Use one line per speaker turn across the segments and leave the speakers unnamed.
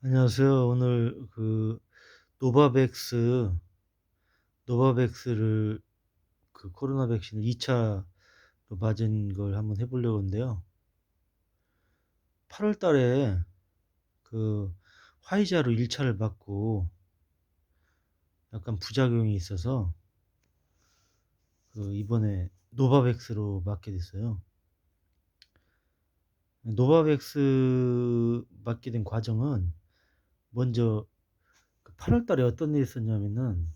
안녕하세요. 오늘 노바백스 노바백스를 코로나 백신을 2 차로 맞은 걸 한번 해 보려고 하는데요. 8월 달에 그 화이자로 1 차를 맞고 약간 부작용이 있어서 이번에 노바백스로 맞게 됐어요. 노바백스 맞게 된 과정은 먼저 8월 달에 어떤 일이 있었냐면은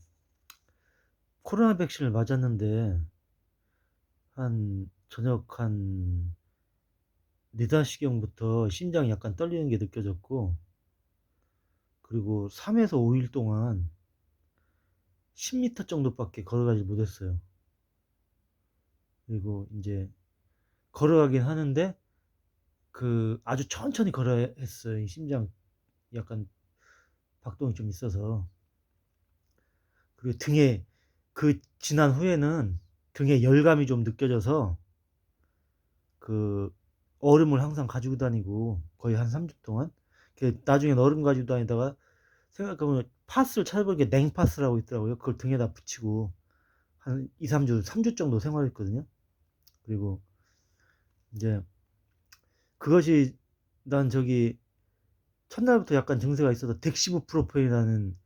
코로나 백신을 맞았는데 저녁 한 4-5 시경부터 심장이 약간 떨리는 게 느껴졌고, 그리고 3 에서 5일 동안 10 미터 정도밖에 걸어가지 못했어요. 그리고 인제 걸어가긴 하는데 아주 천천히 걸어야 했어요. 이 심장 약간 박동이 좀 있어서. 그리고 등에 지난 후에는 등에 열감이 좀 느껴져서 그 얼음을 항상 가지고 다니고 거의 한 3주 동안, 나중엔 얼음 가지고 다니다가 생각해 보면 파스를 찾아보니까 냉파스라고 있더라고요. 그걸 등에다 붙이고 한 2-3 주, 3주 정도 생활했거든요. 그리고 인제 그것이 난 첫날부터 약간 증세가 있어서 덱시부프로펜이라는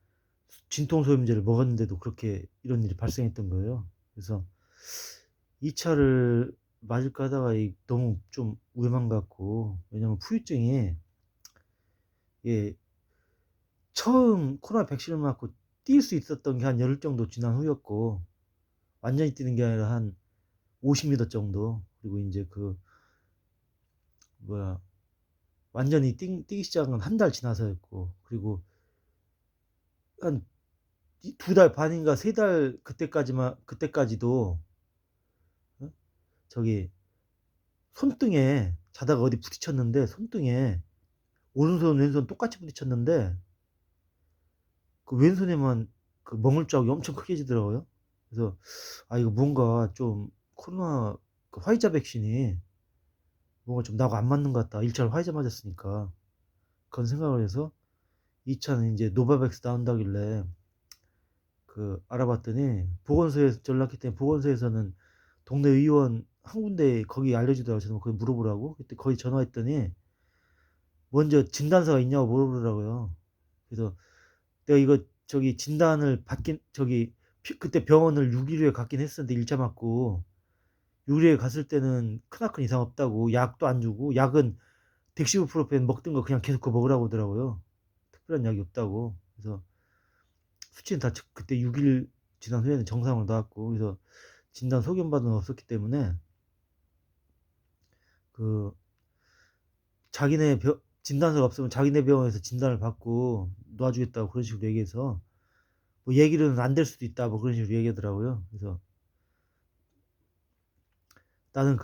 진통소염제를 먹었는데도 그렇게 이런 일이 발생했던 거예요. 그래서 2 차를 맞을까 하다가 너무 좀 위험한 것 같고, 왜냐면 후유증이, 예, 처음 코로나 백신을 맞고 뛸 수 있었던 게 한 열흘 정도 지난 후였고, 완전히 뛰는 게 아니라 한 50 미터 정도. 그리고 인제 뭐야, 완전히 뛰기 시작은 한 달 지나서였고, 그리고 한 2달 반인가 3달 그때까지도 어 저기 손등에 자다가 어디 부딪혔는데, 손등에 오른손 왼손 똑같이 부딪혔는데 왼손에만 멍을 자국이 엄청 크게 지더라고요. 그래서 '아, 이거 뭔가 좀 코로나 화이자 백신이 뭔가 좀 나하고 안 맞는 것 같다. 1 차를 화이자 맞았으니까.' 그런 생각을 해서 2 차는 인제 노바백스 나온다길래 알아봤더니, 보건소에서 연락했더니 보건소에서는 동네 의원 한 군데 거기 알려주더라고요. 저도 거기 물어보라고. 그때 거기 전화했더니 먼저 진단서가 있냐고 물어보더라고요. 그래서 내가 이거 진단을 받긴 그때 병원을 6 일 후에 갔긴 했었는데, 1차 맞고 6일 후에 갔을 때는 크나큰 이상 없다고 약도 안 주고, 약은 덱시부프로펜 먹던 거 그냥 계속 그거 먹으라고 하더라고요. 특별한 약이 없다고. 그래서 수치는 다 그때 6일 지난 후에는 정상으로 나왔고, 그래서 진단 소견받은 건 없었기 때문에 그 자기네 진단서가 없으면 자기네 병원에서 진단을 받고 놔 주겠다고 그런 식으로 얘기해서, 뭐 얘기로는 안 될 수도 있다 뭐 그런 식으로 얘기하더라고요. 그래서 나는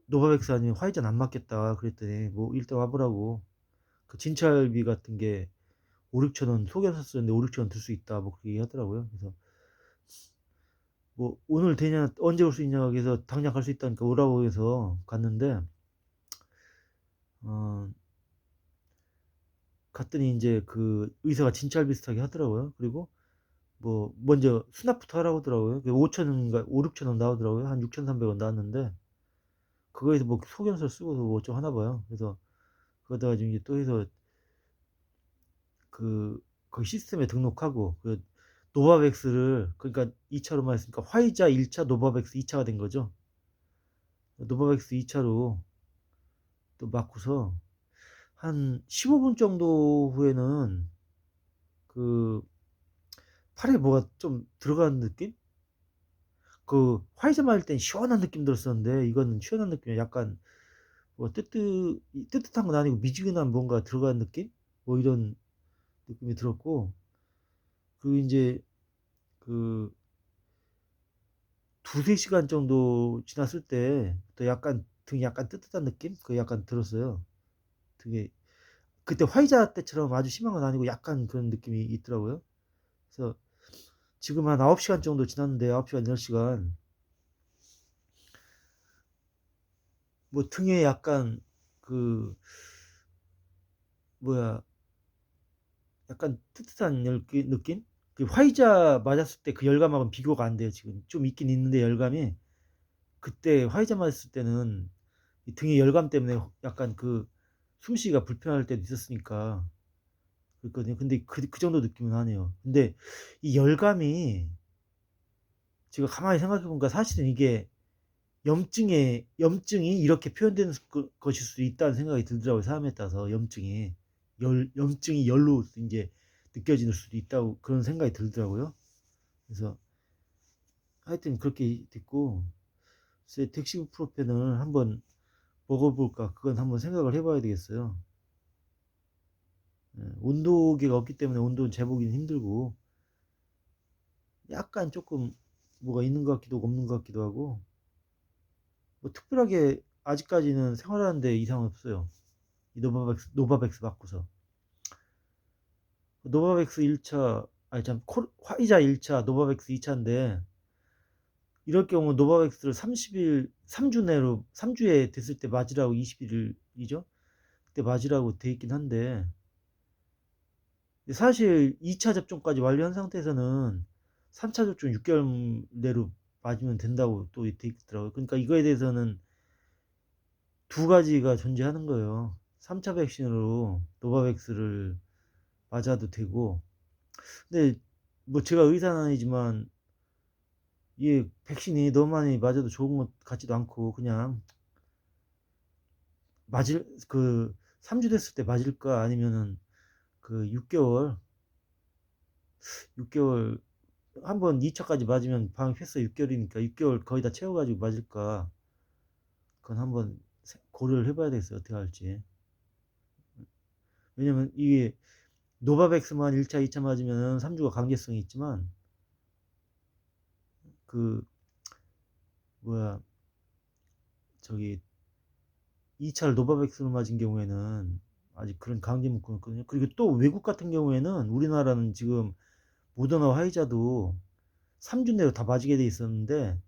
노바백스 아니면 화이자는 안 맞겠다 그랬더니, 뭐 일단 와 보라고, 진찰비 같은 게 5-6천원 소견서 쓰는데 5-6천 원 들 수 있다 뭐 그렇게 얘기하더라고요. 그래서 뭐 "오늘 되냐? 언제 올 수 있냐?" 그래서 "당장 갈 수 있다니까 오라고." 해서 갔는데, 어 갔더니 인제 의사가 진찰 비슷하게 하더라고요. 그리고 뭐 먼저 수납부터 하라고 하더라고요. 5천 원인가 5-6천 원 나오더라고요. 한 6,300원 나왔는데, 그거에서 뭐 소견서 쓰고서 뭐 어쩌고 하나 봐요. 그래서 그거다가 지금 이제 또 해서 거기 시스템에 등록하고, 노바백스를, 그러니까 2 차로만 했으니까 화이자 1 차, 노바백스 2 차가 된 거죠. 노바백스 2 차로 또 맞고서 한 15분 정도 후에는 그 팔에 뭐가 좀 들어가는 느낌? 화이자 맞을 땐 시원한 느낌 들었었는데, 이거는 시원한 느낌이 약간 뭐 뜨뜻한 건 아니고 미지근한 뭔가 들어가는 느낌? 뭐 이런 느낌이 들었고, 그리고 인제 그 2-3 시간 정도 지났을 때 또 약간 등이 약간 뜨뜻한 느낌? 약간 들었어요. 등에 그때 화이자 때처럼 아주 심한 건 아니고 약간 그런 느낌이 있더라고요. 그래서 지금 한 9 시간 정도 지났는데, 9 시간 10 시간 뭐 등에 약간 그 뭐야 약간 뜨뜻한 느낌? 그 화이자 맞았을 때 그 열감하고는 비교가 안 돼요 지금. 좀 있긴 있는데 열감이 그때 화이자 맞았을 때는 이 등에 열감 때문에 약간 그 숨쉬기가 불편할 때도 있었으니까 그랬거든요. 근데 그 정도 느낌은 하네요. 근데 이 열감이 제가 가만히 생각해 보니까 사실은 이게 염증이 이렇게 표현되는 것일 수도 있다는 생각이 들더라고요. 사람에 따라서 염증이 열로 인제 느껴질 수도 있다고 그런 생각이 들더라고요. 그래서 하여튼 그렇게 됐고 글쎄 덱시부프로펜을 한번 먹어 볼까 그건 한번 생각을 해 봐야 되겠어요. 예. 온도계가 없기 때문에 온도는 재보기는 힘들고 약간 쪼끔 뭐가 있는 것 같기도 하고 없는 것 같기도 하고 뭐 특별하게 아직까지는 생활하는 데 이상은 없어요. 이 노바백스 맞고서. 노바백스 1차 아니 참 화이자 1차 노바백스 2차인데 이럴 경우 노바백스를 30일 3주 내로 3주에 됐을 때 맞으라고 21일이죠. 그때 맞으라고 돼 있긴 한데 사실 2차 접종까지 완료한 상태에서는 3차 접종 6개월 내로 맞으면 된다고 또 돼 있더라고요. 그러니까 이거에 대해서는 두 가지가 존재하는 거예요. 3차 백신으로 노바백스를 맞아도 되고 근데 뭐 제가 의사는 아니지만 이게 백신이 너무 많이 맞아도 좋은 것 같지도 않고 그냥 맞을 그 3주 됐을 때 맞을까 아니면은 그 6개월 한번 2차까지 맞으면 방역 패스 6개월이니까 6개월 거의 다 채워가지고 맞을까 그건 한번 고려를 해봐야 되겠어요. 어떻게 할지. 왜냐면 이게 노바백스만 1차, 2차 맞으면 3주가 강제성이 있지만 그 뭐야 저기 2차를 노바백스로 맞은 경우에는 아직 그런 강제 문구는 없거든요. 그리고 또 외국 같은 경우에는 우리나라는 지금 모더나 화이자도 3주 내로 다 맞게 돼 있었는데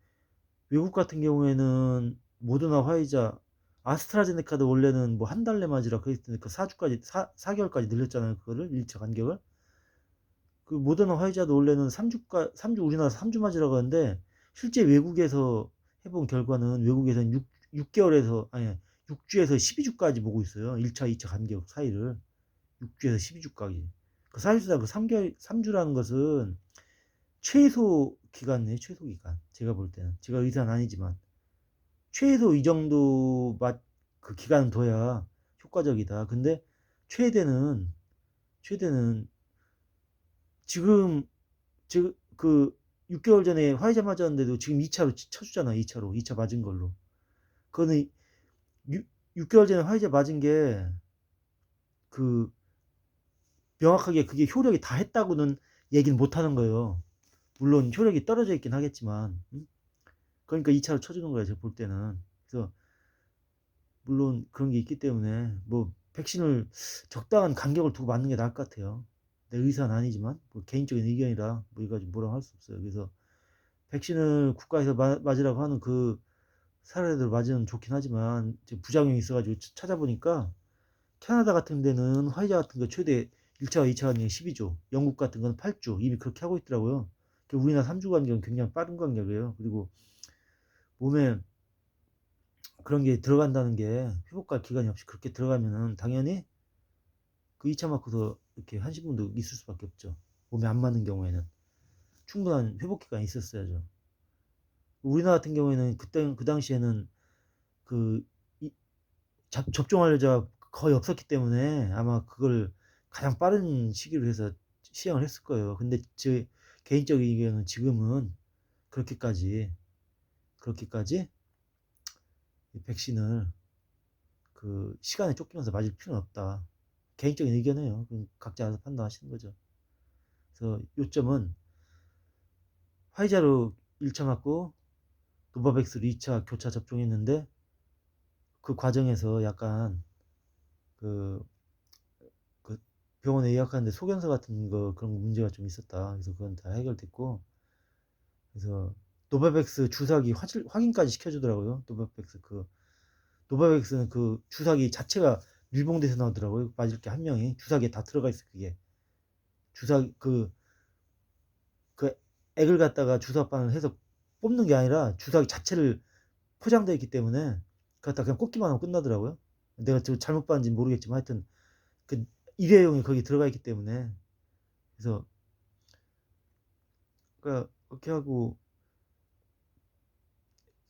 외국 같은 경우에는 모더나 화이자 아스트라제네카도 원래는 뭐 한 달 내 맞으라 그랬으니까 4주까지 4개월까지 늘렸잖아요. 그거를 1차 간격을. 그 모더나 화이자도 원래는 3주 우리나라 3주 맞으라고 하는데 실제 외국에서 해본 결과는 외국에서는 6개월에서 아니 6주에서 12주까지 보고 있어요. 1차, 2차 간격 사이를 6주에서 12주까지. 그 사실상 그 3개월 3주라는 것은 최소 기간이에요. 최소 기간. 제가 볼 때는 제가 의사는 아니지만 최소 이 정도 그 기간은 둬야 효과적이다. 근데 최대는 최대는 지금 그 6개월 전에 화이자 맞았는데도 지금 2차로 쳐주잖아. 2차로 2차 맞은 걸로. 그거는 6개월 전에 화이자 맞은 게 그 명확하게 그게 효력이 다 했다고는 얘기는 못 하는 거예요. 물론 효력이 떨어져 있긴 하겠지만 그러니까 2차로 쳐주는 거예요. 제가 볼 때는. 그래서 물론 그런 게 있기 때문에 뭐 백신을 적당한 간격을 두고 맞는 게 나을 것 같아요. 내 의사는 아니지만 뭐 개인적인 의견이라 뭐 이거 뭐라고 할 수 없어요. 그래서 백신을 국가에서 맞으라고 하는 그 사례들 맞으면 좋긴 하지만 부작용이 있어가지고 찾아보니까 캐나다 같은 데는 화이자 같은 거 최대 1차와 2차 간격이 12주, 영국 같은 건 8주 이미 그렇게 하고 있더라고요. 우리나라 3주 간격은 굉장히 빠른 간격이에요. 그리고 몸에 그런 게 들어간다는 게 회복할 기간이 없이 그렇게 들어가면은 당연히 그 2차 맞고서 이렇게 하신 분도 있을 수밖에 없죠. 몸에 안 맞는 경우에는 충분한 회복 기간이 있었어야죠. 우리나라 같은 경우에는 그때 그 당시에는 그 접종 환자가 거의 없었기 때문에 아마 그걸 가장 빠른 시기로 해서 시행을 했을 거예요. 근데 제 개인적인 의견은 지금은 그렇게까지 그렇게까지 백신을 그 시간에 쫓기면서 맞을 필요는 없다. 개인적인 의견이에요. 각자 알아서 판단하시는 거죠. 그래서 요점은 화이자로 1차 맞고 노바백스로 2차 교차 접종했는데 그 과정에서 약간 그, 그 병원에 예약하는데 소견서 같은 거 그런 문제가 좀 있었다. 그래서 그건 다 해결됐고 그래서 노바백스 주사기 확인까지 시켜주더라고요. 노바백스는 그 주사기 자체가 밀봉돼서 나오더라고요. 맞을 게 한 명이 주사기에 다 들어가 있어 그게. 주사 그 액을 갖다가 주사바늘 해서 뽑는 게 아니라 주사기 자체를 포장되어 있기 때문에 갖다 그냥 꽂기만 하면 끝나더라고요. 내가 저 잘못 봤는지 모르겠지만 하여튼 그 일회용이 거기 들어가 있기 때문에. 그래서 그러니까 그렇게 하고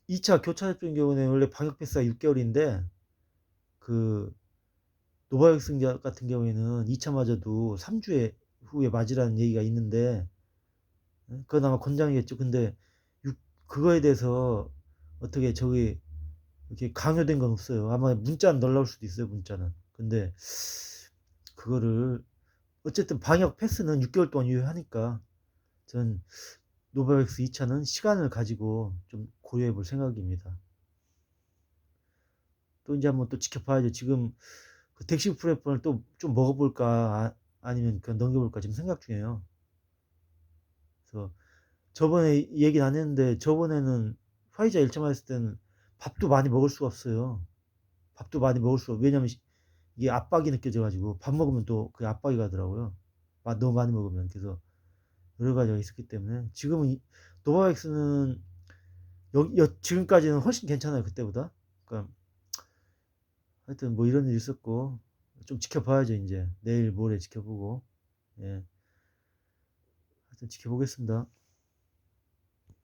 2차 교차 접종인 경우에는 원래 방역 패스가 6 개월인데 그 노바백스 같은 경우에는 2차 맞아도 3 주에 후에 맞으라는 얘기가 있는데, 예, 그건 아마 권장이겠죠. 근데 그거에 대해서 어떻게 저기 이렇게 강요된 건 없어요. 아마 문자는 날라올 수도 있어요, 문자는. 근데 그거를 어쨌든 방역 패스는 6 개월 동안 유효하니까 전 노바백스 2 차는 시간을 가지고 좀 고려해 볼 생각입니다. 또 인제 한번 또 지켜봐야죠. 지금 그 덱시프로폰을 또 좀 먹어 볼까 아니면 그냥 넘겨 볼까 지금 생각 중이에요. 그래서 저번에 얘기는 안 했는데 저번에는 화이자 1차 맞았을 때는 밥도 많이 먹을 수가 없어요. 밥도 많이 먹을 수가, 왜냐면 이게 압박이 느껴져 가지고 밥 먹으면 또 그게 압박이 가더라고요. 너무 많이 먹으면. 그래서 여러 가지가 있었기 때문에 지금은 노바백스는 지금까지는 훨씬 괜찮아요, 그때보다. 그러니까 하여튼 뭐 이런 일이 있었고 좀 지켜봐야죠 인제. 내일 모레 지켜보고. 예. 하여튼 지켜보겠습니다.